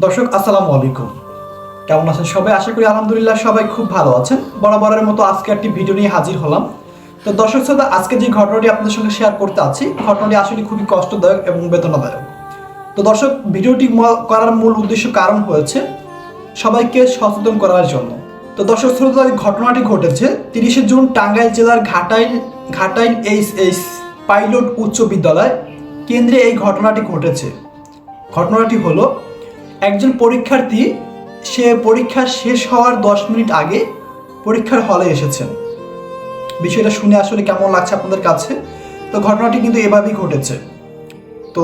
দর্শক আসসালামু আলাইকুম। কেমন আছেন সবাই? আশা করি আলহামদুলিল্লাহ সবাই খুব ভালো আছেন। বরাবরের মতো আজকে একটি ভিডিও নিয়ে হাজির হলাম। তো দর্শক শ্রোতা, আজকে যে ঘটনাটি আপনাদের সঙ্গে শেয়ার করতে আছি, ঘটনাটি আসলে খুবই কষ্টদায়ক এবং বেদনাদায়ক। তো দর্শক, ভিডিওটি করার মূল উদ্দেশ্য কারণ হয়েছে সবাইকে সচেতন করার জন্য। তো দর্শক শ্রোতা, ঘটনাটি ঘটেছে 30শে জুন টাঙ্গাইল জেলার ঘাটাইল এইচএস পাইলট উচ্চ বিদ্যালয় কেন্দ্রে এই ঘটনাটি ঘটেছে। ঘটনাটি হলো, একজন পরীক্ষার্থী সে পরীক্ষা শেষ হওয়ার 10 মিনিট আগে পরীক্ষার হলে এসেছেন। বিষয়টা শুনে আসলে কেমন লাগছে আপনাদের কাছে? তো ঘটনাটি কিন্তু এভাবেই ঘটেছে। তো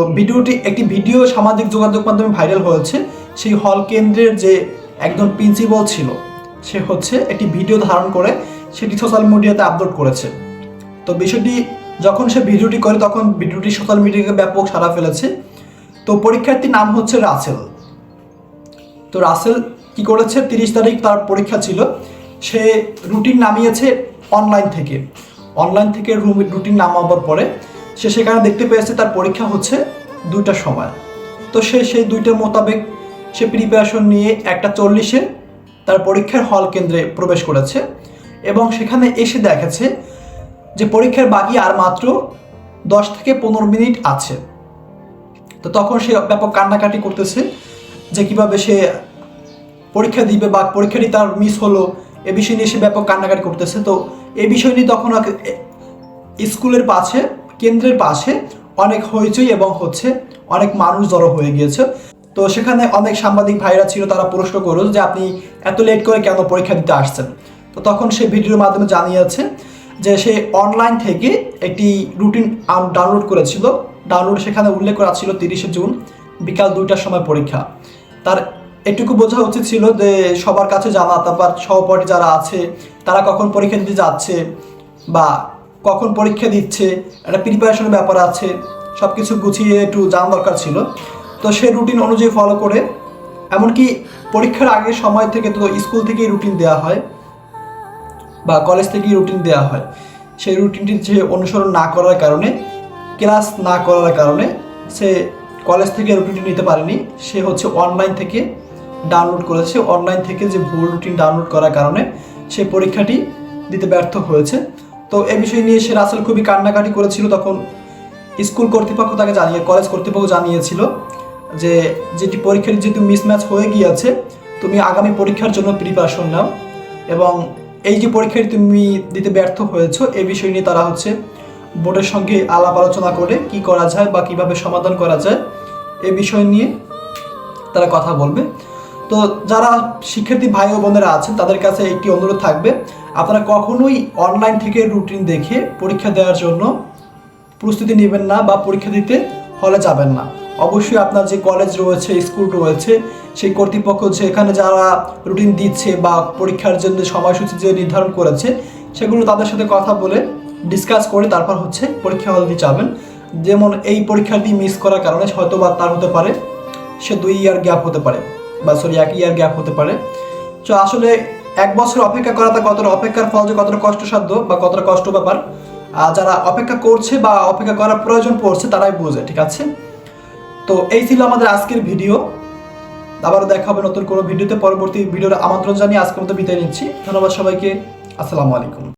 একটি ভিডিও সামাজিক যোগাযোগ মাধ্যমে ভাইরাল হয়েছে। সেই হল কেন্দ্রের যে একজন প্রিন্সিপাল ছিল, সে একটি ভিডিও ধারণ করে সেটি সোশ্যাল মিডিয়াতে আপলোড করেছে। তো বিষয়টি যখন সে ভিডিওটি করে তখন ভিডিওটি সোশ্যাল মিডিয়াকে ব্যাপক সাড়া ফেলেছে। তো পরীক্ষার্থীর নাম হচ্ছে রাসেল। তো রাসেল কি করেছে, 30 তারিখ তার পরীক্ষা ছিল, সে রুটিন নামিয়েছে অনলাইন থেকে রুটিন নামাবার পরে সে সেখানে দেখতে পেয়েছে তার পরীক্ষা হচ্ছে 2টার সময়। তো সে সেই 2টার মোতাবেক সে প্রিপারেশন নিয়ে 1:40-এ তার পরীক্ষার হল কেন্দ্রে প্রবেশ করেছে এবং সেখানে এসে দেখেছে যে পরীক্ষার বাকি আর মাত্র 10 থেকে 15 মিনিট আছে। তো তখন সে ব্যাপক কান্নাকাটি করতেছে যে কিভাবে সে পরীক্ষা দিবে বা পরীক্ষাটি তার মিস হলো, এ বিষয় নিয়ে সে ব্যাপক কান্নাকাটি করতেছে। তো এই বিষয় নিয়ে তখন স্কুলের পাশে, কেন্দ্রের পাশে অনেক হইচই এবং অনেক মানুষ জড়ো হয়ে গিয়েছে। তো সেখানে অনেক সাংবাদিক ভাইরা ছিল, তারা প্রশ্ন করল যে আপনি এত লেট করে কেন পরীক্ষা দিতে আসছেন। তো তখন সে ভিডিওর মাধ্যমে জানিয়েছে যে সে অনলাইন থেকে একটি রুটিন ডাউনলোড করেছিল। সেখানে উল্লেখ করা ছিল 30শে জুন বিকাল 2টার সময় পরীক্ষা। তার এটুকু বোঝা উচিত ছিল যে সবার কাছে জানা, তারপর সহপাঠী যারা আছে তারা কখন পরীক্ষা দিতে যাচ্ছে বা কখন পরীক্ষা দিচ্ছে, একটা প্রিপারেশনের ব্যাপার আছে, সব কিছু গুছিয়ে একটু জানা দরকার ছিল। তো সে রুটিন অনুযায়ী ফলো করে, এমনকি পরীক্ষার আগের সময় থেকে তো স্কুল থেকেই রুটিন দেওয়া হয় বা কলেজ থেকেই রুটিন দেওয়া হয়, সেই রুটিনটি যে অনুসরণ না করার কারণে, ক্লাস না করার কারণে সে কলেজ থেকে রুটিনটি নিতে পারেনি। সে অনলাইন থেকে ডাউনলোড করেছে। অনলাইন থেকে যে ভুল রুটিন ডাউনলোড করার কারণে সে পরীক্ষাটি দিতে ব্যর্থ হয়েছে। তো এই বিষয় নিয়ে সে রাসেল খুবই কান্নাকাটি করেছিল। তখন স্কুল কর্তৃপক্ষ তাকে কলেজ কর্তৃপক্ষ জানিয়েছিল যে যেটি পরীক্ষাটি যেহেতু মিসম্যাচ হয়ে গিয়েছে, তুমি আগামী পরীক্ষার জন্য প্রিপারেশন নাও এবং এই যে পরীক্ষাটি তুমি দিতে ব্যর্থ হয়েছো, এই বিষয় নিয়ে তারা বোর্ডের সঙ্গে আলাপ আলোচনা করে কি করা যায় বা কিভাবে সমাধান করা যায় এই বিষয় নিয়ে তারা কথা বলবে। তো যারা শিক্ষার্থী ভাই ও বোনেরা আছেন তাদের কাছে একটি অনুরোধ থাকবে, আপনারা কখনোই অনলাইন থেকে রুটিন দেখে পরীক্ষা দেওয়ার জন্য প্রস্তুতি নেবেন না বা পরীক্ষা দিতে হলে যাবেন না। অবশ্যই আপনার যে কলেজ রয়েছে, স্কুল রয়েছে, সেই কর্তৃপক্ষ যেখানে যারা রুটিন দিচ্ছে বা পরীক্ষার জন্য সময়সূচি যে নির্ধারণ করেছে, সেগুলো তাদের সাথে কথা বলে ডিসকাস করে তারপর পরীক্ষা হল দিয়ে যাবেন। যেমন এই পরীক্ষাটি মিস করার কারণে হয়তো বা তার হতে পারে সে 2 ইয়ার গ্যাপ হতে পারে, 1 ইয়ার গ্যাপ হতে পারে। তো আসলে 1 বছর অপেক্ষা করাটা কতটা, অপেক্ষার ফল যে কতটা কষ্টসাধ্য বা কতটা কষ্ট ব্যাপার, যারা অপেক্ষা করছে বা অপেক্ষা করার প্রয়োজন পড়ছে তারাই বোঝে, ঠিক আছে? তো এই ছিল আমাদের আজকের ভিডিও। আবারও দেখা হবে নতুন কোনো ভিডিওতে। পরবর্তী ভিডিওর আমন্ত্রণ জানিয়ে আজকের মতো বিদায় নিচ্ছি। ধন্যবাদ সবাইকে। আসসালামু আলাইকুম।